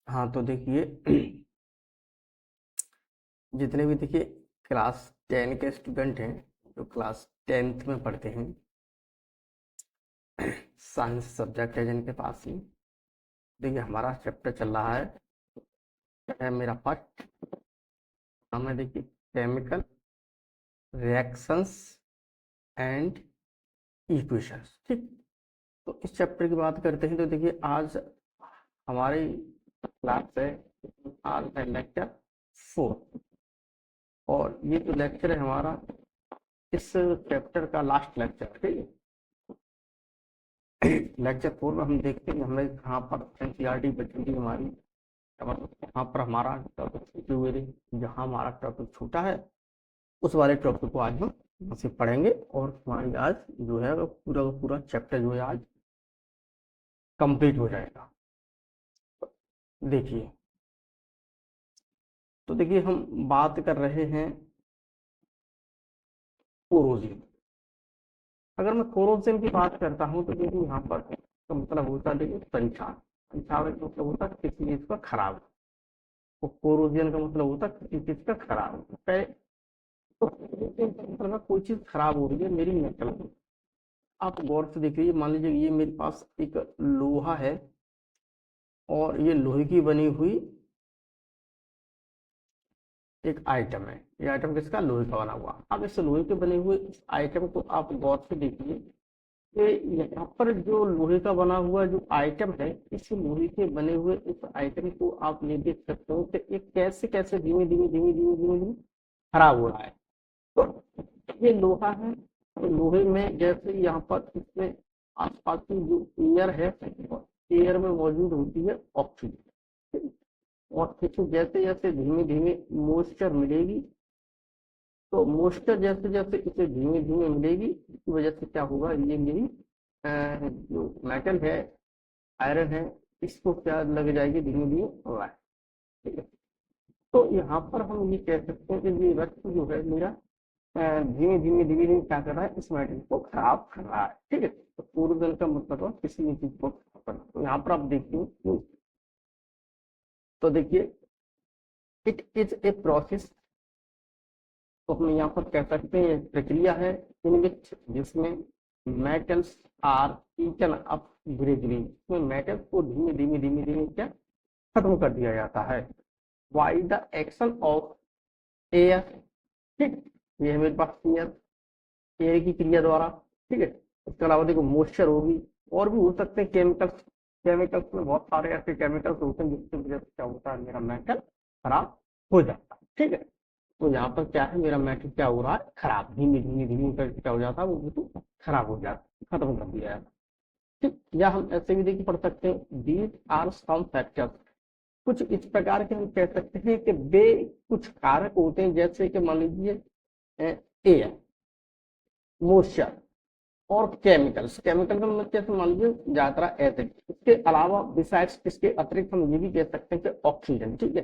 हाँ, तो देखिए जितने भी देखिए क्लास 10 के स्टूडेंट हैं, जो क्लास 10th में पढ़ते हैं, साइंस सब्जेक्ट है जिनके पास में, देखिए हमारा चैप्टर चल रहा है मेरा फर्स्ट। हमें देखिए केमिकल रिएक्शंस एंड इक्वेशंस, ठीक। तो इस चैप्टर की बात करते हैं, तो देखिए आज हमारी क्लास है, आज है लेक्चर 4। और ये जो लेक्चर है हमारा इस चैप्टर का लास्ट लेक्चर, ठीक है। लेक्चर 4 में हम देखते हैं हमें कहाँ पर एनसीईआरटी बची थी हमारी, मतलब कहाँ पर हमारा टॉपिक छूटे हुए थे। जहाँ हमारा टॉपिक छूटा है उस वाले टॉपिक को आज हम यहाँ से पढ़ेंगे, और हमारी आज जो है वो पूरा का पूरा चैप्टर जो है आज कंप्लीट हो जाएगा। देखिए, तो देखिए हम बात कर रहे हैं कोरोजन। अगर मैं कोरोजन की बात करता हूँ तो देखिए यहाँ पर तो मतलब होता है, देखिए संक्षार। संक्षार का मतलब होता है किसी चीज का खराब। तो कोरोजन का मतलब होता है किसी चीज का खराब। तो मतलब कोई चीज खराब हो रही है मेरी मेटल में, आप गौर से देख लीजिए। मान लीजिए ये मेरे पास एक लोहा है, और ये लोहे की बनी हुई एक आइटम है। ये आइटम किसका? लोहे का बना हुआ। अब इस लोहे के बने हुए इस आइटम को आप गौर से देखिए कि यहाँ पर जो लोहे का बना हुआ जो आइटम है, इस लोहे के बने हुए इस आइटम को आप ये देख सकते हो कि ये कैसे कैसे धीमे धीमे धीमे धीमे धीमे धीमे खराब हो रहा है। तो ये लोहा है, तो लोहे में जैसे यहाँ पर इसमें आसपास की जो एयर है, एयर में मौजूद होती है ऑक्सीजन। और देखो जैसे जैसे धीमे धीमे मॉइस्चर मिलेगी, तो मॉइस्चर जैसे जैसे इसे धीमे धीमे मिलेगी, इसकी वजह से क्या होगा, ये मेरी जो मेटल है, आयरन है, इसको क्या लग जाएगी धीमे धीमे लाइन। ठीक है। तो यहाँ पर हम ये कह सकते हैं कि ये रक्त जो है मेरा धीमे धीमे धीमे धीमे क्या कर रहा है, इस मेटल को खराब कर रहा है। ठीक है। तो पूर्वजन का मतलब है किसी भी चीज को खराब करना। तो यहाँ पर आप देखिए, तो देखिए इट इज ए प्रोसेस। तो हम यहाँ पर कह सकते हैं प्रक्रिया है इन विच जिसमें metals are eaten up gradually, इसमें मेटल्स को धीमे धीमे धीमे धीमे क्या खत्म कर दिया जाता है by the action of air. ठीक, ये है मेरे पास एयर, एयर की क्रिया द्वारा। ठीक है। इसके अलावा देखो मॉइस्चर होगी, और भी हो सकते हैं केमिकल्स। केमिकल्स में बहुत सारे ऐसे केमिकल्स होते हैं जिसकी वजह से क्या होता है, मेरा मेटल खराब हो जाता है। ठीक है। तो यहाँ पर क्या है, मेरा मेटल क्या हो रहा है, खराब, धीमे धीमे धीमे करके क्या हो जाता है, वो बिल्कुल खराब हो जाता है, खत्म कर दिया जाता है। ठीक। या हम ऐसे भी देखिए पढ़ सकते हैं, दीज आर सम फैक्टर्स। कुछ इस प्रकार के हम कह सकते हैं कि वे कुछ कारक होते हैं, जैसे कि मान लीजिए एयर, मॉइस्चर और केमिकल्स। केमिकल का मतलब कैसे, मान लीजिए ज्यादातर एसिड। इसके अलावा बिसाइड्स, इसके अतिरिक्त हम ये भी कह सकते हैं कि ऑक्सीजन। ठीक है।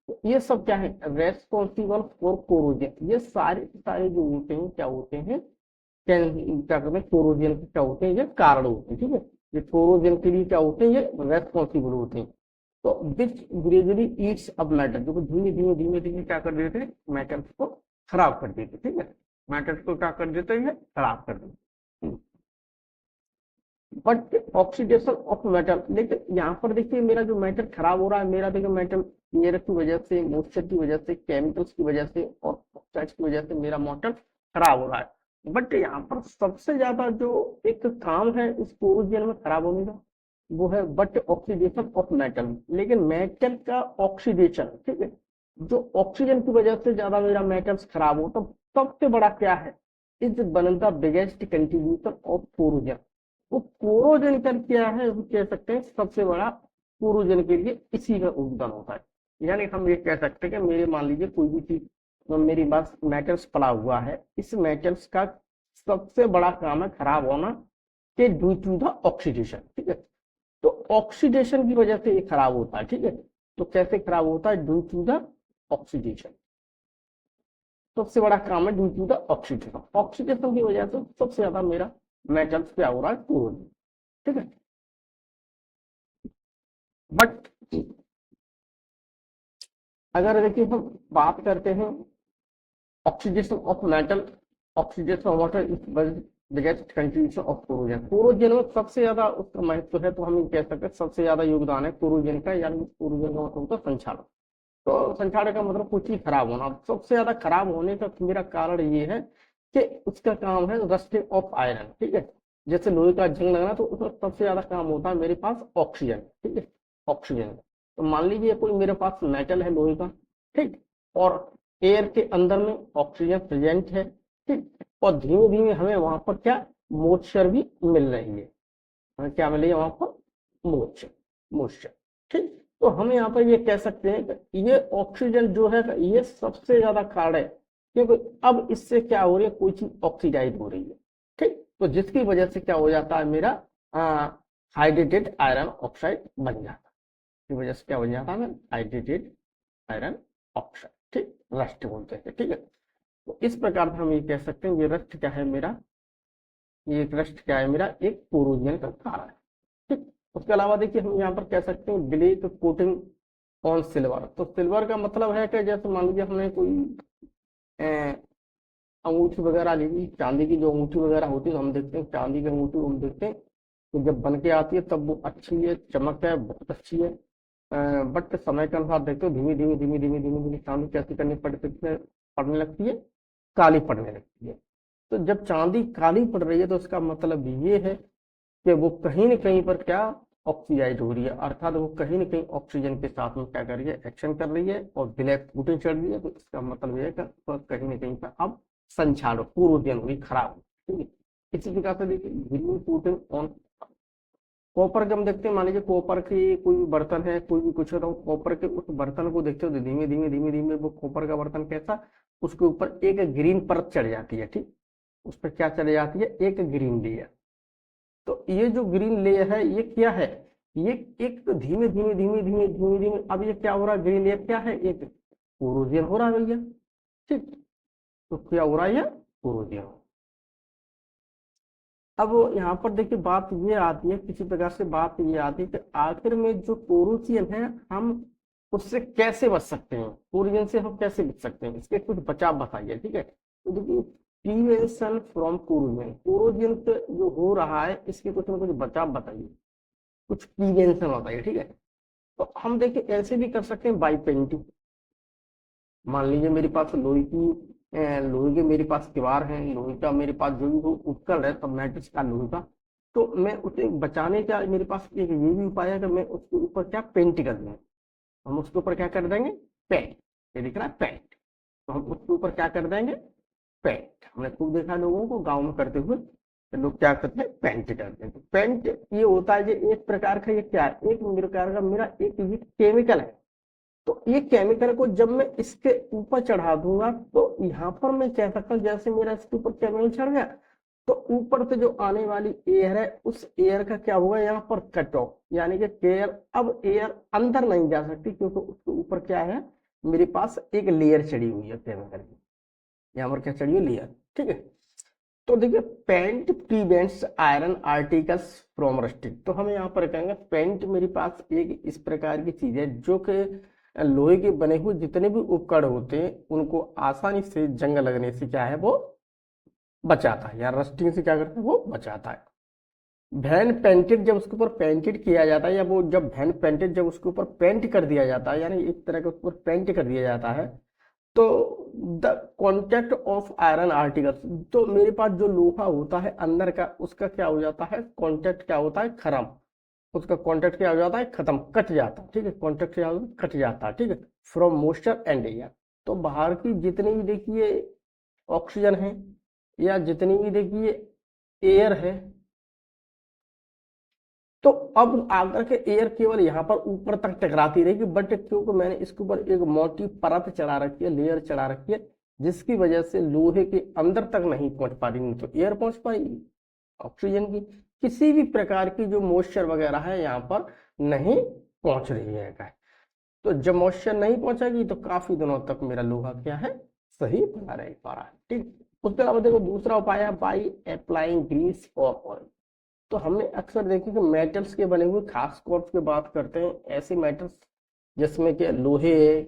तो ये सब क्या है, रेस्पॉन्सिबल फॉर कोरोजन। ये सारे सारे जो होते हैं क्या होते हैं, क्या कहते हैं, कोरोजन के क्या होते हैं, ये कारण होते हैं। ठीक है। ये कोरोजन के लिए क्या होते हैं, ये रेस्पॉन्सिबल होते हैं। तो विच ग्रेजुअली ईट्स अप मेटल, जो धीमे धीमे धीमे धीमे क्या कर देते हैं, मेटल्स को खराब कर देते। ठीक है। मेटल्स को क्या कर देते हैं, खराब कर देते। बट ऑक्सीडेशन ऑफ मेटल, लेकिन यहाँ पर देखिए मेरा जो मेटल खराब हो रहा है, मेरा देखिए मेटल एयर की वजह से, मॉइस्चर की वजह से, केमिकल्स की वजह से और ऑक्साइड की वजह से मेरा मेटल खराब हो रहा है। बट यहाँ पर सबसे ज्यादा जो एक काम है इस कोरोजन में खराब होने का, वो है बट ऑक्सीडेशन ऑफ मेटल। लेकिन मेटल का ऑक्सीडेशन, ठीक है, जो ऑक्सीजन की वजह से ज्यादा मेरा मेटल्स खराब हो, तो सबसे बड़ा क्या है, is one of the biggest contributor of corrosion. वो कोरोजन कर क्या है, वो कह सकते हैं सबसे बड़ा कोरोजन के लिए इसी का योगदान होता है। यानी हम ये कह सकते हैं कि मेरे मान लीजिए कोई भी चीज, तो मेरी पास मेटल्स पड़ा हुआ है, इस मेटल्स का सबसे बड़ा काम है खराब होना, के ड्यू टू द ऑक्सीडेशन। ठीक है। तो ऑक्सीडेशन की वजह से ये खराब होता है। ठीक है। तो कैसे खराब होता है, ड्यू टू द ऑक्सीडेशन। सबसे बड़ा काम है due to the oxidation. Oxidation की वजह से सबसे ज्यादा मेरा मेटल्स क्या हो रहा है, कोरोजन। ठीक है। बट अगर देखिए हम बात करते हैं oxidation of metal, oxidation of water is biggest contribution of corrosion. Corrosion में सबसे ज्यादा उसका महत्व है, तो हम ये कह सकते हैं सबसे ज्यादा योगदान है कोरोजन का, यानी कोरोजन का मतलब होता है संक्षारक। तो संक्षारक का मतलब कुछ ही खराब होना। सबसे ज्यादा खराब होने का मेरा कारण ये है कि उसका काम है रस्टिंग ऑफ आयरन, ठीक है। जैसे लोहे का जंग लगना, तो उसमें सबसे ज्यादा काम होता है मेरे पास ऑक्सीजन, ठीक है, ऑक्सीजन। तो मान लीजिए कोई मेरे पास मेटल है लोहे का, ठीक, और एयर के अंदर में ऑक्सीजन प्रेजेंट है, ठीक, और धीमे धीमे हमें वहां पर क्या मॉइस्चर भी मिल रही है, हमें क्या मिल रही है वहां पर मॉइस्चर, मॉइस्चर, ठीक। तो हम यहाँ पर ये कह सकते हैं कि ये ऑक्सीजन जो है ये सबसे ज्यादा कारण है, क्योंकि अब इससे क्या हो रही है, कोई चीज ऑक्सीडाइज हो रही है, ठीक। तो जिसकी वजह से क्या हो जाता है मेरा हाइड्रेटेड आयरन ऑक्साइड बन जाता है, इसकी वजह से क्या बन जाता है हाइड्रेटेड आयरन ऑक्साइड, ठीक, रस्ट बोलते हैं, ठीक है। तो इस प्रकार से हम ये कह सकते हैं ये रस्ट क्या है मेरा, ये रस्ट क्या है मेरा, एक कोरोजन का कारण है, ठीक। उसके अलावा देखिए हम यहाँ पर कह सकते हैं ब्लैक कोटिंग ऑन सिल्वर। तो सिल्वर का मतलब है कि जैसे मान लीजिए हमने कोई अंगूठी वगैरह ली हुई, चांदी की जो अंगूठी वगैरह होती है, तो हम देखते हैं चांदी की अंगूठी हम देखते हैं तो जब बन के आती है तब वो अच्छी है, चमक है, बहुत अच्छी है। बट समय के अनुसार देखते हो धीमे धीमे धीमे धीमे धीमे धीमे चांदी कैसी करनी पड़ने लगती है, काली पड़ने लगती है। तो जब चांदी काली पड़ रही है तो इसका मतलब ये है कि वो कहीं न कहीं पर क्या ऑक्सीडाइज हो रही है, अर्थात वो कहीं न कहीं ऑक्सीजन के साथ में क्या कर रही है, एक्शन कर रही है, और ब्लैक कोटिंग चढ़ रही है। तो इसका मतलब ये है कि कहीं न कहीं पर अब संक्षारण कोरोजन हुई, खराब हुई, ठीक है। इसी प्रकार से देखिए ग्रीन कोटिंग ऑन कॉपर के हम देखते हैं, मान लीजिए कॉपर की कोई भी बर्तन है, कोई भी कुछ है, तो कॉपर के उस बर्तन को देखते हो तो धीमे धीमे धीमे धीमे वो कॉपर का बर्तन कैसा, उसके ऊपर एक ग्रीन परत चढ़ जाती है, ठीक, उस पर क्या चढ़ जाती है, एक ग्रीन लेयर। तो ये जो ग्रीन लेयर है ये क्या है, ये एक धीमे धीमे धीमे धीमे धीमे धीमे अब ये क्या हो रहा है, ग्रीन लेयर क्या है, एक कोरोजन हो रहा है भैया, ठीक। तो क्या हो रहा है, कोरोजन। अब यहाँ पर देखिए बात ये आती है, किसी प्रकार से बात ये आती है कि आखिर में जो कोरोजन है हम उससे कैसे बच सकते हैं, कोरोजन से हम कैसे बच सकते हैं, इसके कुछ बचाव बताइए, ठीक है। तो देखिए प्रिवेंशन फ्रॉम कोरोजन, कोरोजन से जो हो रहा है इसके कुछ ना कुछ बचाव बताइए, कुछ प्रिवेंशन बताइए, ठीक है। तो हम देखिए ऐसे भी कर सकते हैं बाई पेंटिंग। मान लीजिए मेरे पास लोहे के मेरे पास दीवार है, लोहे का मेरे पास जो भी हो उपकरण है, तो मैट्रिक्स का लोहे का, तो मैं उसे बचाने का मेरे पास एक ये भी उपाय है कि मैं उसके ऊपर क्या पेंट कर दूँ, हम उसके ऊपर क्या कर देंगे, पेंट, ये दिख रहा है पेंट, तो हम उसके ऊपर क्या कर देंगे, पेंट। हमने खूब देखा लोगों को गाँव में करते हुए, तो लोग क्या करते हैं, पेंट करते हैं। तो पेंट ये होता है, ये एक प्रकार का, ये क्या है, एक प्रकार का मेरा एक ये केमिकल है। तो ये केमिकल को जब मैं इसके ऊपर चढ़ा दूंगा तो यहाँ पर मैं कह सकता हूँ जैसे मेरा इसके ऊपर केमिकल चढ़ गया, तो ऊपर से जो आने वाली एयर है उस एयर का क्या होगा, यहाँ पर कट ऑफ, यानी कि एयर, अब एयर अंदर नहीं जा सकती, क्योंकि उसके ऊपर क्या है, मेरे पास एक लेयर चढ़ी हुई है केमिकल की, यहाँ पर क्या चढ़ी हुई, लेयर, ठीक है। तो देखिए paint prevents iron articles from rusting. तो हम यहाँ पर कहेंगे पेंट मेरे पास एक इस प्रकार की चीज है जो कि लोहे के बने हुए जितने भी उपकरण होते हैं उनको आसानी से जंग लगने से क्या है वो बचाता है, या रस्टिंग से क्या करता है वो बचाता है। वैन पेंटेड जब उसके ऊपर पेंटेड किया जाता है, या वो जब वैन पेंटेड जब उसके ऊपर पेंट कर दिया जाता है, यानी एक तरह के ऊपर पेंट कर दिया जाता है, तो the contact of iron articles, तो मेरे पास जो लोहा होता है अंदर का उसका क्या हो जाता है, कॉन्टेक्ट क्या होता है, खत्म, उसका कॉन्टेक्ट क्या हो जाता है, खत्म, कट जाता है, ठीक है, कॉन्टेक्ट क्या होता है, कट जाता है, ठीक है, फ्रॉम मॉइस्चर एंड एयर। तो बाहर की जितनी भी देखिए ऑक्सीजन है, या जितनी भी देखिए एयर है, तो अब आकर के एयर केवल यहाँ पर ऊपर तक टकराती रहेगी, बट क्योंकि मैंने इसके ऊपर एक मोटी परत चढ़ा रखी है, लेयर चढ़ा रखी है, जिसकी वजह से लोहे के अंदर तक नहीं पहुंच पा रही, नहीं तो एयर पहुंच पाएगी ऑक्सीजन की, किसी भी प्रकार की जो मॉइस्चर वगैरह है यहाँ पर नहीं पहुंच रही है। तो जब मॉइस्चर नहीं पहुंचेगी तो काफी दिनों तक मेरा लोहा क्या है, सही बना रह पा रहा है, ठीक। उसके अलावा देखो दूसरा उपाय है बाई अप्लाइंग ग्रीस और ऑयल। तो हमने अक्सर देखे कि मेटल्स के बने हुए खास तौर पे बात करते हैं, ऐसे मेटल्स जिसमें कि लोहे है,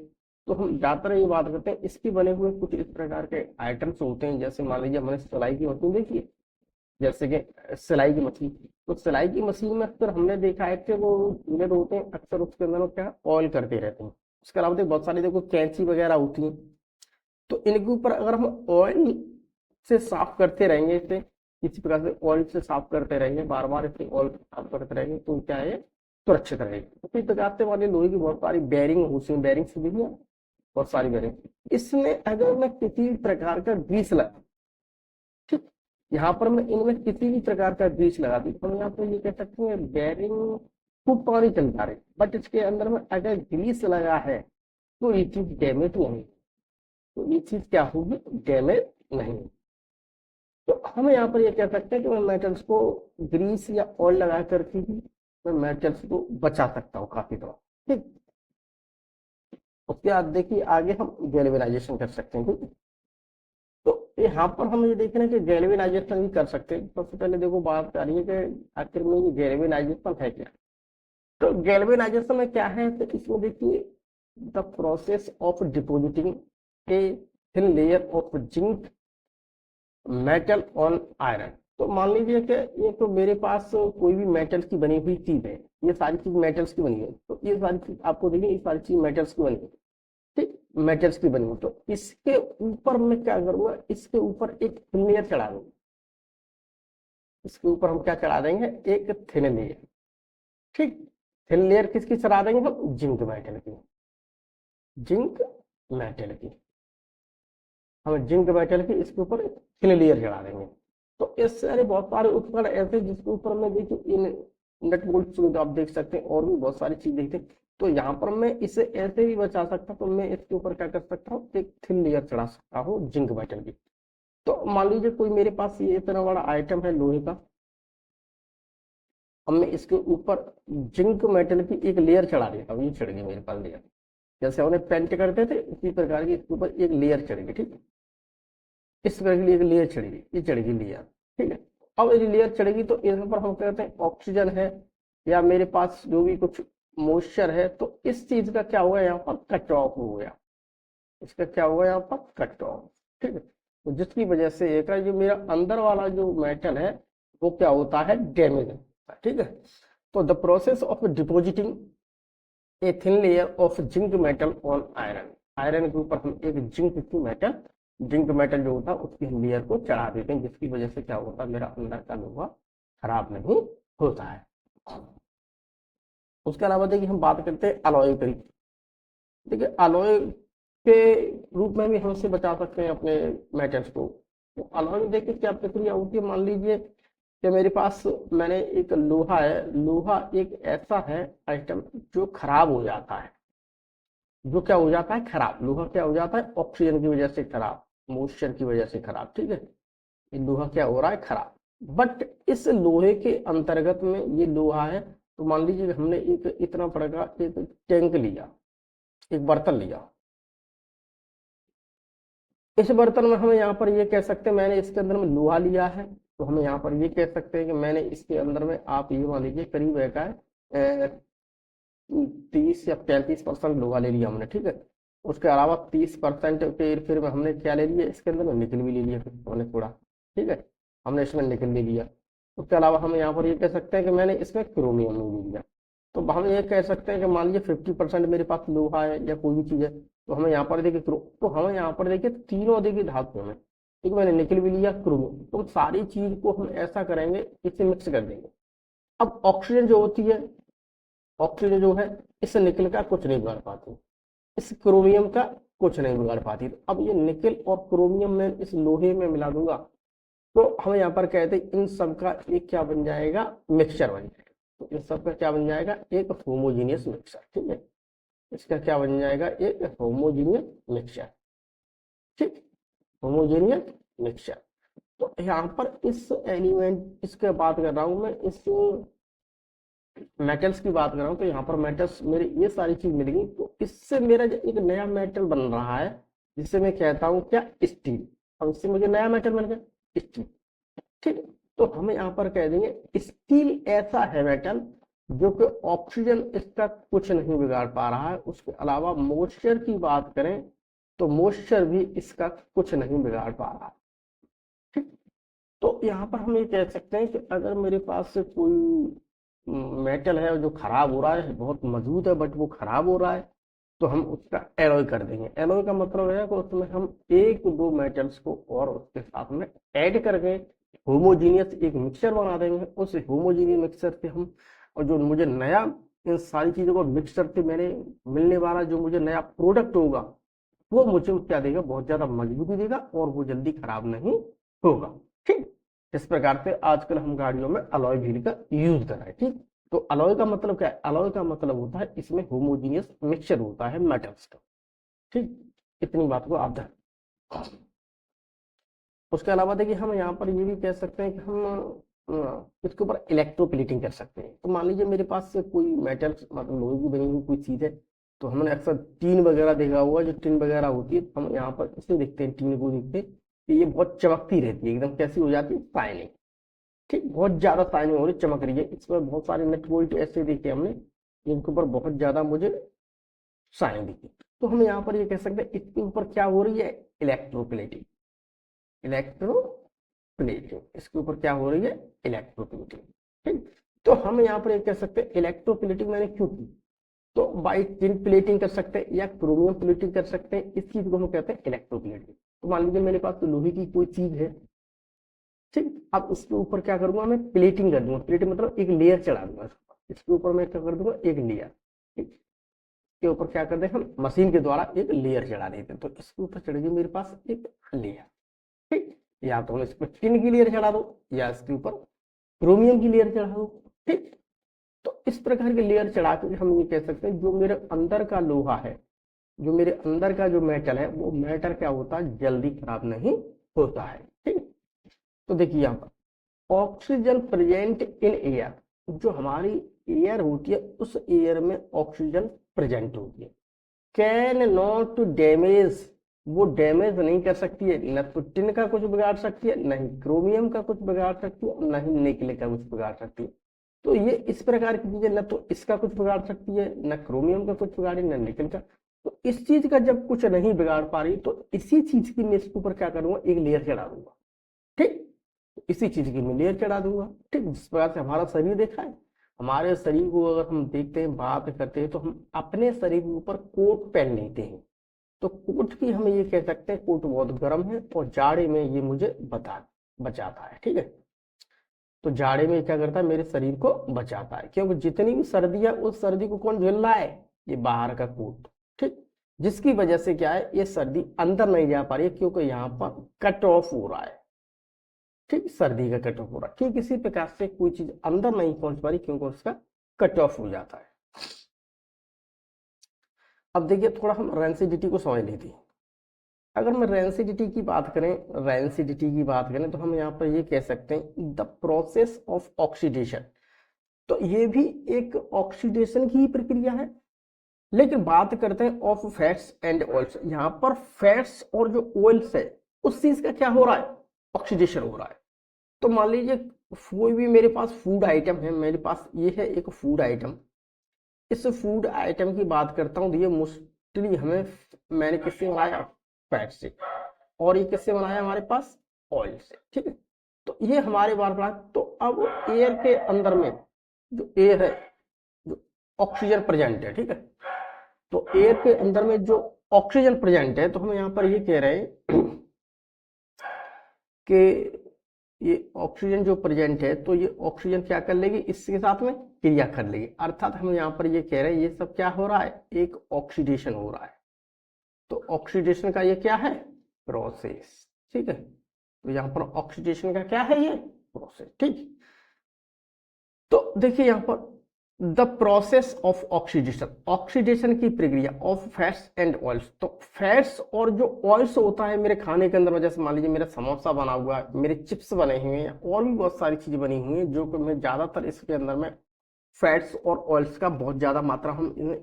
तो हम ज्यादातर ये बात करते हैं इसके बने हुए कुछ इस प्रकार के आइटम्स होते हैं, जैसे मान लीजिए हमने सिलाई की मशीन देखी है, जैसे कि सिलाई की मशीन। तो सिलाई की मशीन में अक्सर हमने देखा है कि वो यूनिट होते हैं, अक्सर उसके अंदर वो क्या ऑयल करते रहते हैं। उसके अलावा देखो बहुत सारी देखो कैंची वगैरह होती हैं, तो इनके ऊपर अगर हम ऑयल से साफ करते रहेंगे, इसे किसी प्रकार से ऑयल से साफ करते रहेंगे, बार बार इसे ऑयल साफ करते रहेंगे, तो क्या है सुरक्षित रहेगी। तो इस प्रकार से वाले लोहे की बहुत सारी बेरिंग होती है, बेरिंग से देखिए बहुत सारी बेरिंग, इसमें अगर मैं किसी प्रकार का ग्रीस लगा, ठीक, यहाँ पर मैं इनमें किसी भी प्रकार का ग्रीस लगा दी, तो हम यहाँ पर ये कह सकते हैं बेरिंग खूब पानी चल जा रहे, बट इसके अंदर में अगर ग्रीस लगा है तो ये चीज डैमेज नहीं, तो ये चीज क्या होगी, डैमेज नहीं। तो हम यहाँ पर ये कह सकते हैं कि मैं मेटल्स को ग्रीस या ऑयल लगा करके ही मैं मेटल्स को बचा सकता हूँ काफी तरह। ठीक, उसके बाद देखिए आगे हम गैल्वेनाइजेशन कर सकते हैं। ठीक है, तो यहाँ पर हम ये देख रहे हैं कि गैल्वेनाइजेशन भी कर सकते हैं। सबसे पहले देखो बात आ रही है कि आखिर में ये गैल्वेनाइजेशन है क्या। तो गैल्वेनाइजेशन में क्या है, तो इसमें देखिए the process of depositing a thin layer of zinc metal on iron. तो मान लीजिए कि ये तो मेरे पास कोई भी मेटल की बनी हुई चीज है, ये सारी चीज मेटल्स की बनी है, तो ये सारी चीज आपको देखिए ये सारी चीज मेटल्स की बनी है, ठीक, मेटल्स की बनी है। तो इसके ऊपर मैं क्या करूंगा, इसके ऊपर एक थिन लेयर चढ़ा दूंगा, इसके ऊपर हम क्या चढ़ा देंगे, एक थिन लेयर। ठीक, थिन लेयर किसकी चढ़ा देंगे हम, जिंक मेटल की, जिंक मेटल की, हम जिंक मेटल की इसके ऊपर थिन लेयर चढ़ा देंगे। तो इस सारे बहुत सारे उपकरण ऐसे जिसके ऊपर मैं देखिए इन नट बोल्ट आप देख सकते हैं, और भी बहुत सारी चीज देखते हैं। तो यहाँ पर मैं इसे ऐसे भी बचा सकता, तो मैं इसके ऊपर क्या कर सकता हूँ, एक थिन लेयर चढ़ा सकता हूँ जिंक मेटल की। तो मान लीजिए कोई मेरे पास ये इतना बड़ा आइटम है लोहे का, अब मैं इसके ऊपर जिंक मेटल की एक लेयर चढ़ा देता हूँ, ये चढ़ गई मेरे पास लेयर, जैसे हमने पेंट करते थे इसी प्रकार की इसके ऊपर एक लेयर चढ़ेगी। ठीक है, इस प्रकार की एक लेयर चढ़ेगी, ये चढ़ेगी लेयर। ठीक है, अब ये लेयर चढ़ेगी तो इस पर हम कहते हैं ऑक्सीजन है या मेरे पास जो भी कुछ मॉइस्चर है, तो इस चीज का क्या हुआ यहाँ पर, कट ऑफ हो गया, इसका क्या हुआ यहाँ पर, कट ऑफ। ठीक है, तो जिसकी वजह से एक जो मेरा अंदर वाला जो मेटल है वो क्या होता है, डैमेज होता है। ठीक है, तो the process of depositing a thin layer of zinc metal on iron, iron के ऊपर हम एक जिंक मेटल जो होता है उसकी हम लेयर को चढ़ा देते हैं, जिसकी वजह से क्या होता है, मेरा अंदर का लोहा खराब नहीं होता है। उसके अलावा देखिए हम बात करते हैं अलॉय की। देखिए अलॉय के रूप में भी हम इसे बचा सकते हैं अपने मेटल्स को। तो अलॉय में देखिए क्या प्रक्रिया होती है, मान लीजिए कि मेरे पास मैंने एक लोहा है, लोहा एक ऐसा है आइटम जो खराब हो जाता है, जो क्या हो जाता है, खराब। लोहा क्या हो जाता है, ऑक्सीजन की वजह से खराब, मॉइस्चर की वजह से खराब। ठीक है, ये लोहा क्या हो रहा है, खराब। बट इस लोहे के अंतर्गत में ये लोहा है, तो मान लीजिए हमने एक इतना बड़ा का एक टैंक लिया, एक बर्तन लिया, इस बर्तन में हमें यहाँ पर ये कह सकते हैं मैंने इसके अंदर में लोहा लिया है, तो हमें यहाँ पर ये कह सकते हैं कि मैंने इसके अंदर में, आप ये मान लीजिए करीब है 30 या 35% लोहा ले लिया हमने। ठीक है, उसके अलावा 30% के फिर में हमने क्या ले लिया, इसके अंदर में निकल भी ले लिया फिर हमने थोड़ा। ठीक है, हमने इसमें निकल ले लिया। उसके अलावा हम यहाँ पर ये कह सकते हैं कि मैंने इसमें क्रोमियम ले लिया। तो हम ये कह सकते हैं कि मान लीजिए 50% मेरे पास लोहा है या कोई भी चीज है, तो हमें यहाँ पर देखिए तो हमें यहाँ पर देखिए तीनों देखिए धातु में, ठीक, मैंने निकल भी लिया, क्रोमियम, तो सारी चीज को हम ऐसा करेंगे, इसे मिक्स कर देंगे। अब ऑक्सीजन जो होती है, ऑक्सीजन जो है इस निकल का कुछ नहीं बिगाड़ पाती, इस क्रोमियम का कुछ नहीं बिगाड़ पाती। तो अब ये निकल और क्रोमियम में इस लोहे में मिला दूंगा, तो हम यहाँ पर कहते हैं इन सब का एक क्या बन जाएगा, मिक्सचर बन जाएगा। तो इन सब का क्या बन जाएगा, एक होमोजीनियस मिक्सचर। ठीक है, इसका क्या बन जाएगा, एक होमोजीनियस मिक्सचर। ठीक, होमोजीनियस मिक्सचर। तो यहाँ पर इस एलिमेंट, इसके बात कर रहा हूं मैं, इस मेटल्स की बात कर रहा हूँ, तो यहाँ पर मेटल्स मेरे ये सारी चीज मिल गई, तो इससे मेरा जो एक नया मेटल बन रहा है, जिसे मैं कहता हूँ क्या, स्टील। अब इससे मुझे नया मेटल मिल गया, स्टील। ठीक है, तो हमें यहाँ पर कह देंगे स्टील ऐसा है मेटल जो कि ऑक्सीजन इसका कुछ नहीं बिगाड़ पा रहा है। उसके अलावा मॉइस्चर की बात करें तो मॉइस्चर भी इसका कुछ नहीं बिगाड़ पा रहा है। ठीक, तो यहाँ पर हम ये कह सकते हैं कि अगर मेरे पास से कोई मेटल है जो खराब हो रहा है, बहुत मजबूत है बट वो खराब हो रहा है, तो हम उसका एलॉय कर देंगे। एलॉय का मतलब है कि उसमें हम एक दो मेटल्स को और उसके साथ में ऐड करके होमोजीनियस एक मिक्सचर बना देंगे। उस होमोजीनियस मिक्सचर से हम, और जो मुझे नया इन सारी चीजों को मिक्सचर से मैंने मिलने वाला जो मुझे नया प्रोडक्ट होगा, वो मुझे क्या देगा, बहुत ज्यादा मजबूती देगा और वो जल्दी खराब नहीं होगा। ठीक, इस प्रकार से आजकल हम गाड़ियों में अलॉय व्हील का यूज कर रहे हैं। ठीक, तो अलॉय का मतलब क्या है? अलॉय का मतलब होता है इसमें होमोजीनियस मिक्सचर होता है मेटल्स का। ठीक, इतनी बात को आप ध्यान। उसके अलावा देखिए हम यहाँ पर ये भी कह सकते हैं कि हम इसके ऊपर इलेक्ट्रोप्लेटिंग कर सकते हैं। तो मान लीजिए मेरे पास से कोई मेटल, मतलब लोहे की बनी हुई कोई चीज है, तो हमने अक्सर टीन वगैरह देखा होगा, जो टीन वगैरह होती है, हम यहाँ पर इसे देखते हैं, टीन को देखते हैं कि ये बहुत चमकती रहती है, एकदम कैसी हो जाती है, शाइनिंग। ठीक, बहुत ज्यादा शाइनिंग हो रही, चमक रही है। इस पर बहुत सारे नट बोल्ट ऐसे देखे हमने जिनके ऊपर बहुत ज्यादा मुझे शाइनिंग दिखी। तो हम यहाँ पर ये कह सकते हैं इसके ऊपर क्या हो रही है, इलेक्ट्रोप्लेटिंग। इलेक्ट्रोप्लेटिंग, इसके ऊपर क्या हो रही है, इलेक्ट्रोप्लेटिंग। ठीक, तो हम यहाँ पर ये कह सकते हैं इलेक्ट्रोप्लेटिंग मैंने क्यों की, तो बाई टिन प्लेटिंग कर सकते हैं या क्रोमियम प्लेटिंग कर सकते हैं। इस चीज को हम कहते हैं इलेक्ट्रोप्लेटिंग। तो मान लीजिए मेरे पास तो लोहे की कोई चीज है, ठीक, अब इसके ऊपर क्या करूंगा, मैं प्लेटिंग कर दूंगा। प्लेटिंग मतलब एक लेयर चढ़ा दूंगा इसके ऊपर, मैं क्या कर दूंगा, एक लेयर। ठीक, के ऊपर क्या करते हैं हम, मशीन के द्वारा एक लेयर चढ़ा देते हैं। तो इसके ऊपर चढ़ेगी मेरे पास एक लेयर। ठीक, या तो हम इस पर टिन की लेयर चढ़ा दो या इसके ऊपर क्रोमियम की लेयर चढ़ा दो। ठीक, तो इस प्रकार के लेयर चढ़ा के हम ये कह सकते हैं जो मेरे अंदर का लोहा है, जो मेरे अंदर का जो मेटल है, वो मेटल क्या होता है, जल्दी खराब नहीं होता है। ठीक, तो देखिए यहाँ पर ऑक्सीजन प्रेजेंट इन एयर, जो हमारी एयर होती है उस एयर में ऑक्सीजन प्रेजेंट होती है, कैन नॉट टू डैमेज, वो डैमेज नहीं कर सकती है, न तो टिन का कुछ बिगाड़ सकती है, न ही क्रोमियम का कुछ बिगाड़ सकती है, न ही निकल का कुछ बिगाड़ सकती है। तो ये इस प्रकार की चीजें, न तो इसका कुछ बिगाड़ सकती है, न क्रोमियम का कुछ बिगाड़ी, न निकल का। तो इस चीज का जब कुछ नहीं बिगाड़ पा रही, तो इसी चीज की मैं इसके ऊपर क्या करूंगा, एक लेयर चढ़ा दूंगा। ठीक, इसी चीज की मैं लेयर चढ़ा दूंगा। ठीक, जिस प्रकार से हमारा शरीर देखा है, हमारे शरीर को अगर हम देखते हैं, बात करते हैं, तो हम अपने शरीर के ऊपर कोट पहन लेते हैं। तो कोट की हम ये कह सकते हैं कोट बहुत गर्म है और जाड़े में ये मुझे बचाता है। ठीक है, तो जाड़े में क्या करता है, मेरे शरीर को बचाता है, क्योंकि जितनी भी सर्दी है उस सर्दी को कौन झेल रहा है, ये बाहर का कोट। ठीक, जिसकी वजह से क्या है, ये सर्दी अंदर नहीं जा पा रही है, क्योंकि यहाँ पर कट ऑफ हो रहा है। ठीक, सर्दी का कट ऑफ हो रहा है। ठीक, इसी प्रकार से कोई चीज अंदर नहीं पहुंच पा रही क्योंकि उसका कट ऑफ हो जाता है। अब देखिए थोड़ा हम रेंसिडिटी को समझ लेते हैं। अगर मैं रेंसिडिटी की बात करें, रेंसिडिटी की बात करें तो हम यहाँ पर ये कह सकते हैं द प्रोसेस ऑफ ऑक्सीडेशन। तो ये भी एक ऑक्सीडेशन की ही प्रक्रिया है, लेकिन बात करते हैं ऑफ फैट्स एंड ऑयल्स। यहाँ पर फैट्स और जो ऑयल्स है उस चीज का क्या हो रहा है, ऑक्सीडेशन हो रहा है। तो मान लीजिए कोई भी मेरे पास फूड आइटम है, मेरे पास ये है एक फूड आइटम। इस फूड आइटम की बात करता हूँ तो ये मोस्टली हमें, मैंने किससे बनाया, फैट से, और ये किससे बनाया, हमारे पास ऑयल से। ठीक है, तो ये हमारे बार बार, तो अब एयर के अंदर में जो एयर है, जो ऑक्सीजन प्रेजेंट है, ठीक है, तो एयर के अंदर में जो ऑक्सीजन प्रेजेंट है, तो हम यहाँ पर ये कह रहे हैं कि ये ऑक्सीजन जो प्रेजेंट है, तो ये ऑक्सीजन क्या कर लेगी, इसके साथ में क्रिया कर लेगी। अर्थात हम यहाँ पर ये कह रहे हैं ये सब क्या हो रहा है, एक ऑक्सीडेशन हो रहा है। तो ऑक्सीडेशन का ये क्या है, प्रोसेस। ठीक है, तो यहाँ पर ऑक्सीडेशन का क्या है, ये प्रोसेस। ठीक, तो देखिए यहाँ पर the process of oxidation, oxidation की प्रक्रिया ऑफ फैट्स एंड ऑयल्स। तो फैट्स और जो ऑयल्स होता है मेरे खाने के अंदर में, जैसे मान लीजिए मेरा समोसा बना हुआ है, मेरे चिप्स बने हुए हैं, और भी बहुत सारी चीजें बनी हुई हैं, जो कि मैं ज्यादातर इसके अंदर में फैट्स और ऑयल्स का बहुत ज्यादा मात्रा हम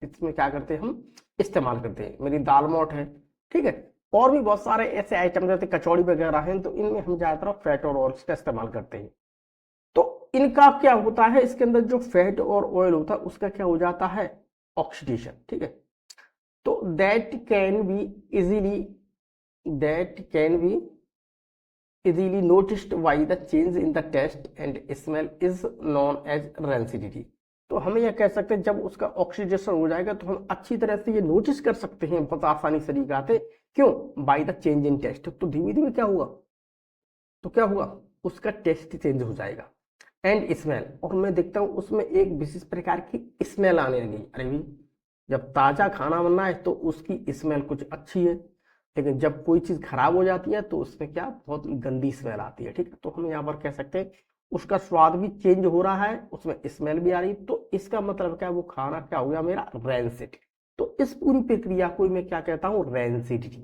इसमें क्या करते हैं, हम इस्तेमाल करते हैं। मेरी दाल मोठ है, ठीक है, और भी बहुत सारे ऐसे आइटम जैसे कचौड़ी वगैरह हैं, तो इनमें हम ज्यादातर फैट और ऑयल्स का इस्तेमाल करते हैं। तो इनका क्या होता है, इसके अंदर जो फैट और ऑयल होता है उसका क्या हो जाता है, ऑक्सीडेशन, ठीक है। तो that can be easily noticed by the change in the taste and smell is known as rancidity। तो हमें यह कह सकते हैं जब उसका ऑक्सीडेशन हो जाएगा तो हम अच्छी तरह से ये नोटिस कर सकते हैं बहुत आसानी से तरीका से, क्यों, by the change in taste. तो धीमे धीमे क्या हुआ, तो क्या हुआ, उसका टेस्ट चेंज हो जाएगा एंड स्मेल, और मैं देखता हूँ उसमें एक विशेष प्रकार की स्मेल आने लगी। अरे भाई जब ताजा खाना बनना है तो उसकी स्मेल कुछ अच्छी है, लेकिन जब कोई चीज खराब हो जाती है तो उसमें क्या बहुत गंदी स्मेल आती है, ठीक है। तो हम यहाँ पर कह सकते हैं उसका स्वाद भी चेंज हो रहा है, उसमें स्मेल भी आ रही, तो इसका मतलब क्या है, वो खाना क्या हो गया मेरा, रैंसिड। तो इस पूरी प्रक्रिया को मैं क्या कहता हूँ, रैंसिडिटी,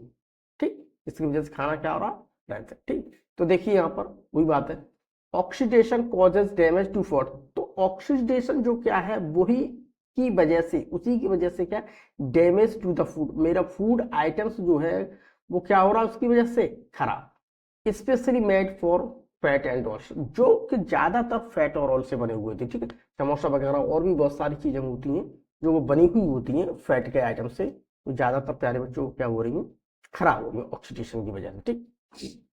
ठीक। इसकी वजह से खाना क्या हो रहा, रैंसिड, ठीक। तो देखिए यहाँ पर वही बात है, oxidation causes damage to food. तो ऑक्सीडेशन जो क्या है वही की वजह से, उसी की वजह से क्या, डैमेज टू द फूड, मेरा फूड आइटम्स जो है वो क्या हो रहा है उसकी वजह से खराब, specially made for fat and oils, जो कि ज्यादातर फैट और ऑयल से बने हुए थे, ठीक है। समोसा वगैरह और भी बहुत सारी चीजें होती हैं जो वो बनी हुई होती हैं फैट के आइटम से, तो ज्यादातर प्यारे बच्चों को क्या हो रही है, खराब हो रही है ऑक्सीडेशन की वजह से, ठीक।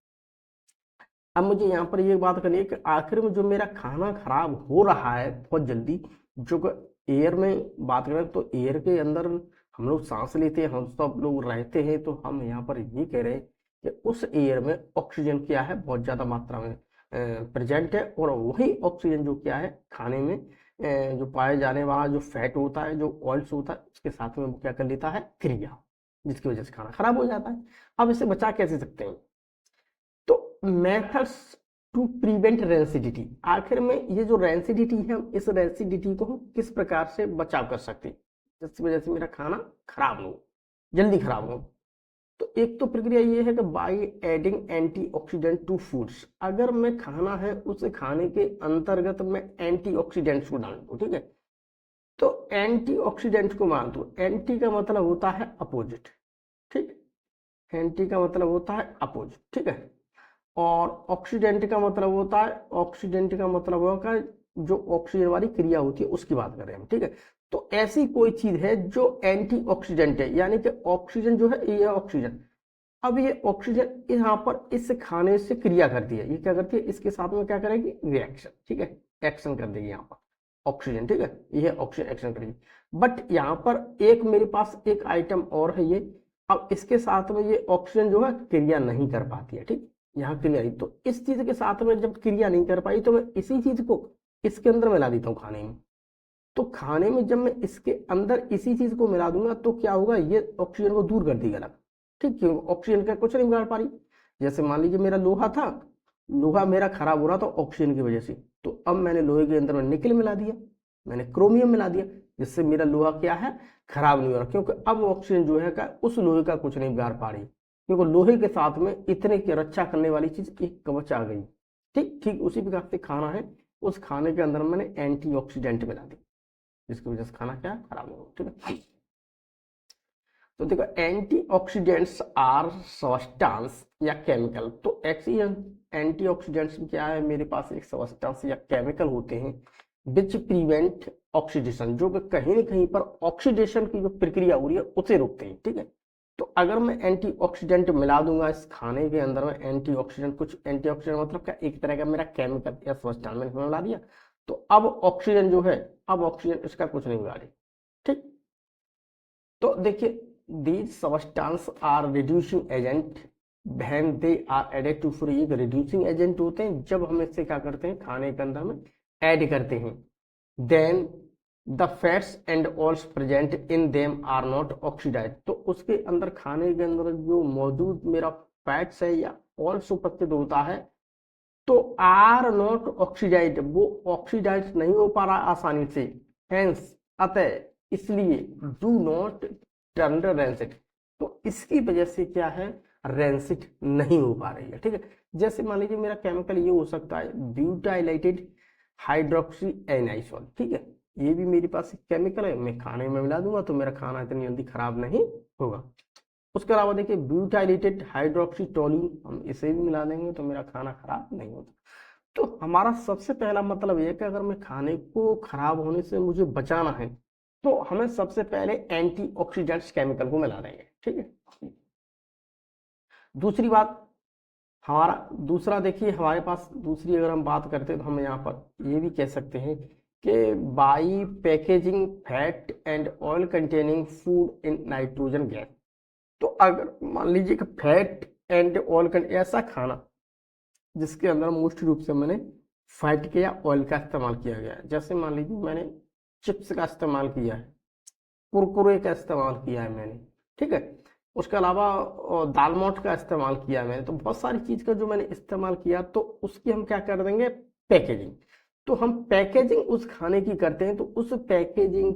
अब मुझे यहाँ पर ये बात करनी है कि आखिर में जो मेरा खाना खराब हो रहा है बहुत जल्दी, जो एयर में बात करें तो एयर के अंदर हम लोग सांस लेते हैं, हम सब लोग रहते हैं, तो हम यहाँ पर ये कह रहे हैं कि उस एयर में ऑक्सीजन क्या है बहुत ज़्यादा मात्रा में प्रेजेंट है, और वही ऑक्सीजन जो क्या है खाने में जो पाए जाने वाला जो फैट होता है, जो ऑयल्स होता है, उसके साथ में वो क्या कर लेता है, क्रिया, जिसकी वजह से खाना खराब हो जाता है। अब इसे बचा कैसे सकते हैं, तो मेथड्स टू प्रिवेंट रेंसिडिटी, आखिर में ये जो रेंसिडिटी है इस रेंसिडिटी को हम किस प्रकार से बचाव कर सकते हैं जिसकी वजह से मेरा खाना खराब हो, जल्दी खराब हो। तो एक तो प्रक्रिया ये है कि by adding antioxidant to foods, अगर मैं खाना है उस खाने के अंतर्गत मैं एंटीऑक्सीडेंट्स को डाल दूं, ठीक है। तो एंटीऑक्सीडेंट्स को मान दो, एंटी का मतलब होता है अपोजिट, ठीक, एंटी का मतलब होता है अपोजिट, ठीक है। और ऑक्सीडेंट का मतलब होता है, ऑक्सीडेंट का मतलब होगा जो ऑक्सीजन वाली क्रिया होती है उसकी बात कर रहे हैं हम, ठीक है। तो ऐसी कोई चीज है जो एंटीऑक्सीडेंट है, यानी कि ऑक्सीजन जो है ये ऑक्सीजन, अब ये ऑक्सीजन यहाँ पर इस खाने से क्रिया करती है, ये क्या करती है, इसके साथ में क्या करेगी, रिएक्शन, ठीक है, एक्शन कर देगी यहाँ पर ऑक्सीजन, ठीक है, ये ऑक्सीजन एक्शन करेगी। बट यहाँ पर एक मेरे पास एक आइटम और है ये, अब इसके साथ में ये ऑक्सीजन जो है क्रिया नहीं कर पाती है, ठीक, यहाँ क्रिया नहीं, तो इस चीज के साथ में जब क्रिया नहीं कर पाई तो मैं इसी चीज को इसके अंदर मिला देता हूँ खाने में। तो खाने में जब मैं इसके अंदर इसी चीज को मिला दूंगा तो क्या होगा, ये ऑक्सीजन को दूर कर देगा अलग, ठीक, क्यों, ऑक्सीजन का कुछ नहीं बिगाड़ पा रही। जैसे मान लीजिए मेरा लोहा था, लोहा मेरा खराब हो रहा था ऑक्सीजन की वजह से, तो अब मैंने लोहे के अंदर में निकल मिला दिया, मैंने क्रोमियम मिला दिया, जिससे मेरा लोहा क्या है, खराब नहीं हो रहा, क्योंकि अब ऑक्सीजन जो है का उस लोहे का कुछ नहीं बिगाड़ पा रही, क्योंकि लोहे के साथ में इतने की रक्षा करने वाली चीज एक कवच आ गई, ठीक ठीक उसी प्रकार से खाना है, उस खाने के अंदर मैंने एंटीऑक्सीडेंट मिला दी, जिसकी वजह से खाना क्या खराब नहीं होगा, ठीक है। तो देखो एंटीऑक्सीडेंट्स आर सब्सटेंस या केमिकल, तो एंटीऑक्सीडेंट्स क्या है, मेरे पास एक सब्सटेंस या केमिकल होते हैं विच प्रिवेंट ऑक्सीडेशन, जो कि कहीं ना कहीं पर ऑक्सीडेशन की जो प्रक्रिया हो रही है उसे रोकते हैं, ठीक है। तो अगर मैं एंटीऑक्सीडेंट मिला दूंगा इस खाने के अंदर में, एंटीऑक्सीडेंट, कुछ एंटीऑक्सीडेंट मतलब क्या, एक तरह का मेरा केमिकल या सब्सटेंस मैंने मिला दिया, तो अब ऑक्सीजन जो है, अब ऑक्सीजन इसका कुछ नहीं बिगाड़े, ठीक। तो देखिए these substances are reducing agent when they are added to food, ये reducing agent होते हैं जब हम इससे क्या करते हैं खाने के अंदर में ऐड करते हैं, then the fats and oils present in them are not oxidized, तो उसके अंदर खाने के अंदर जो मौजूद मेरा फैट्स है या ऑयल्स उपस्थित होता है तो आर नॉट ऑक्सीडाइज, वो ऑक्सीडाइज नहीं हो पा रहा आसानी से, हेंस अतः इसलिए डू नॉट टर्न रेंसिड, तो इसकी वजह से क्या है, रेंसिड नहीं हो पा रही है, ठीक है। जैसे मान लीजिए मेरा केमिकल ये हो सकता है ब्यूटाइलेटेड हाइड्रोक्सी एनाइसोल, ठीक है, ये भी मेरे पास एक केमिकल है, मैं खाने में मिला दूंगा तो मेरा खाना इतनी जल्दी खराब नहीं होगा। उसके अलावा देखिए ब्यूटाइलेटेड हाइड्रोक्सी टोलिन, हम इसे भी मिला देंगे तो मेरा खाना खराब नहीं होता। तो हमारा सबसे पहला मतलब ये है कि अगर मैं खाने को खराब होने से मुझे बचाना है तो हमें सबसे पहले एंटीऑक्सीडेंट्स केमिकल को मिला देंगे, ठीक है। दूसरी बात, हमारा दूसरा देखिए, हमारे पास दूसरी अगर हम बात करते हैं तो हम यहाँ पर ये भी कह सकते हैं कि by packaging fat and oil containing food in nitrogen gas. तो अगर मान लीजिए कि फैट एंड ऑयल का ऐसा खाना जिसके अंदर मुख्य रूप से मैंने फैट के या ऑयल का इस्तेमाल किया गया है, जैसे मान लीजिए मैंने चिप्स का इस्तेमाल किया है, कुरकुरे का इस्तेमाल किया है मैंने, ठीक है, उसके अलावा दाल मोठ का इस्तेमाल किया है मैंने, तो बहुत सारी चीज का जो मैंने इस्तेमाल किया, तो उसकी हम क्या कर देंगे, पैकेजिंग। तो हम पैकेजिंग उस खाने की करते हैं, तो उस पैकेजिंग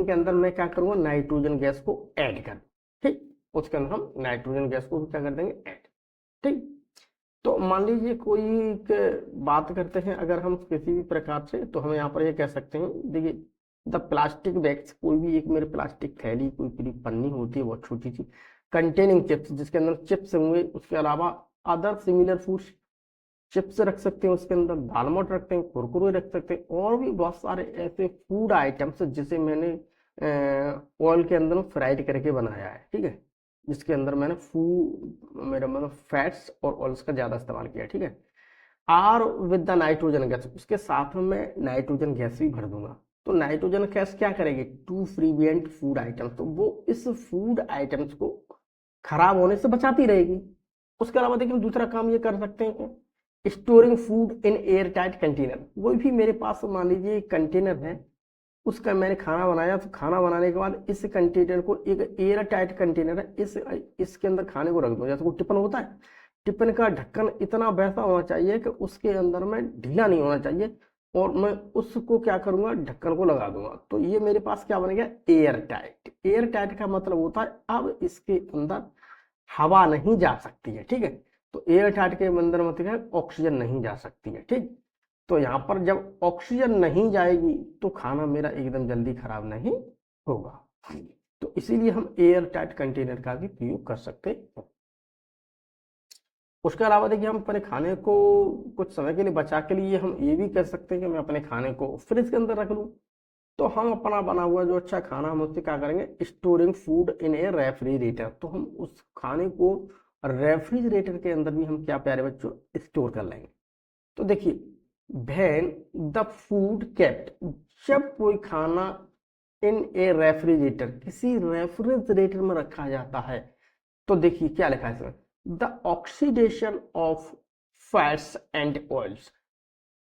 के अंदर मैं क्या करूंगा, नाइट्रोजन गैस को ऐड कर, ठीक, उसके अंदर हम नाइट्रोजन गैस को क्या कर देंगे, ऐड, ठीक। तो मान लीजिए कोई बात करते हैं अगर हम किसी भी प्रकार से, तो हम यहाँ पर ये कह सकते हैं, देखिए द प्लास्टिक बैग्स, कोई भी एक मेरे प्लास्टिक थैली, कोई पूरी पन्नी होती है बहुत छोटी सी, कंटेनिंग चिप्स, जिसके अंदर चिप्स होंगे, उसके अलावा अदर सिमिलर फूड्स, चिप्स रख सकते हैं उसके अंदर, दाल मोठ रखते हैं, कुरकुरे रख सकते हैं, और भी बहुत सारे ऐसे फूड आइटम्स जिसे मैंने ऑयल के अंदर फ्राइड करके बनाया है, ठीक है, जिसके अंदर मैंने मेरा मतलब फैट्स और ऑयल्स का ज्यादा इस्तेमाल किया, ठीक है, or with the nitrogen gas, उसके साथ में मैं नाइट्रोजन गैस भी भर दूंगा। तो नाइट्रोजन गैस क्या करेगी, टू प्रिवेंट फूड आइटम्स, तो वो इस फूड आइटम्स को खराब होने से बचाती रहेगी। उसके अलावा देखिए हम दूसरा काम ये कर सकते हैं, storing food in air tight container. कोई भी मेरे पास मान लीजिए कंटेनर है, उसका मैंने खाना बनाया, तो खाना बनाने के बाद इस कंटेनर को, एक एयर टाइट कंटेनर है, इसके अंदर खाने को रख दो, जैसे कोई टिफिन होता है, टिफिन का ढक्कन इतना वैसा होना चाहिए कि उसके अंदर में ढीला नहीं होना चाहिए, और मैं उसको क्या करूंगा, ढक्कन को लगा दूंगा, तो ये मेरे पास क्या बन गया, एयर टाइट। एयर टाइट का मतलब होता है अब इसके अंदर हवा नहीं जा सकती है, ठीक है। तो एयर टाइट के अंदर मतलब है ऑक्सीजन नहीं जा सकती है, ठीक। तो यहाँ पर जब ऑक्सीजन नहीं जाएगी तो खाना मेरा एकदम जल्दी खराब नहीं होगा, तो इसीलिए हम एयर टाइट कंटेनर का भी प्रयोग कर सकते हैं। उसके अलावा देखिए हम अपने खाने को कुछ समय के लिए बचा के लिए हम ये भी कर सकते हैं कि मैं अपने खाने को फ्रिज के अंदर रख लूँ। तो हम अपना बना हुआ जो अच्छा खाना, हम उससे क्या करेंगे, storing food in A refrigerator, तो हम उस खाने को रेफ्रिजरेटर के अंदर भी हम क्या प्यारे बच्चों स्टोर कर लेंगे। तो देखिए, व्हेन द फूड केप्ट, जब कोई खाना इन ए रेफ्रिजरेटर, किसी रेफ्रिजरेटर में रखा जाता है, तो देखिए क्या लिखा है इसमें, the oxidation of fats and oils.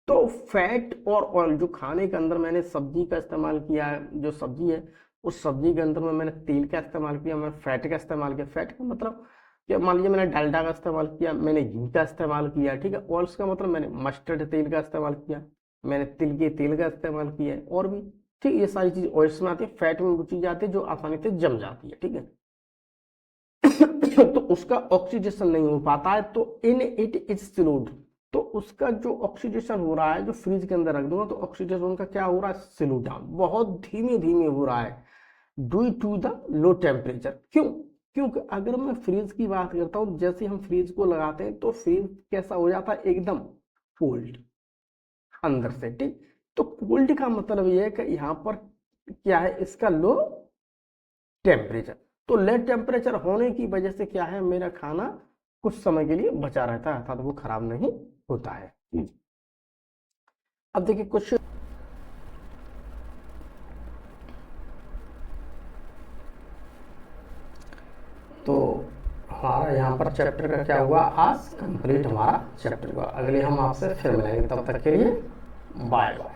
तो फैट और ऑयल, जो खाने के अंदर मैंने सब्जी का इस्तेमाल किया है, जो सब्जी है उस सब्जी के अंदर में मैंने तेल का इस्तेमाल किया, मैं फैट का इस्तेमाल किया। फैट का मतलब कि मान लीजिए मैंने डालडा का इस्तेमाल किया, मैंने घी का इस्तेमाल किया, ठीक है। ऑयल्स का मतलब मैंने मस्टर्ड तेल का इस्तेमाल किया, मैंने तिल के तेल का इस्तेमाल किया है, और भी, ठीक, ये सारी चीज ऑयल्स में आती है। फैट में वो चीज आती है जो आसानी से जम जाती है, ठीक है। तो उसका ऑक्सीडेशन नहीं हो पाता है, तो इन इट इज स्लोड, तो उसका जो ऑक्सीडेशन हो रहा है, जो फ्रिज के अंदर रख दूंगा, तो ऑक्सीडेशन का क्या हो रहा है, स्लो डाउन, बहुत धीमे धीमे हो रहा है, due to the low temperature. क्यों, क्योंकि अगर मैं फ्रिज की बात करता हूँ, जैसे हम फ्रिज को लगाते हैं तो फ्रिज कैसा हो जाता है, एकदम कोल्ड अंदर से, ठीक। तो कोल्ड का मतलब ये है कि यहाँ पर क्या है, इसका लो टेम्परेचर। तो लो टेम्परेचर होने की वजह से क्या है, मेरा खाना कुछ समय के लिए बचा रहता है, अर्थात वो खराब नहीं होता है। अब देखिए कुछ, तो हमारा यहाँ पर चैप्टर का क्या हुआ, आज कंप्लीट हमारा चैप्टर हुआ। अगले हम आपसे फिर मिलेंगे, तब तक के लिए बाय बाय।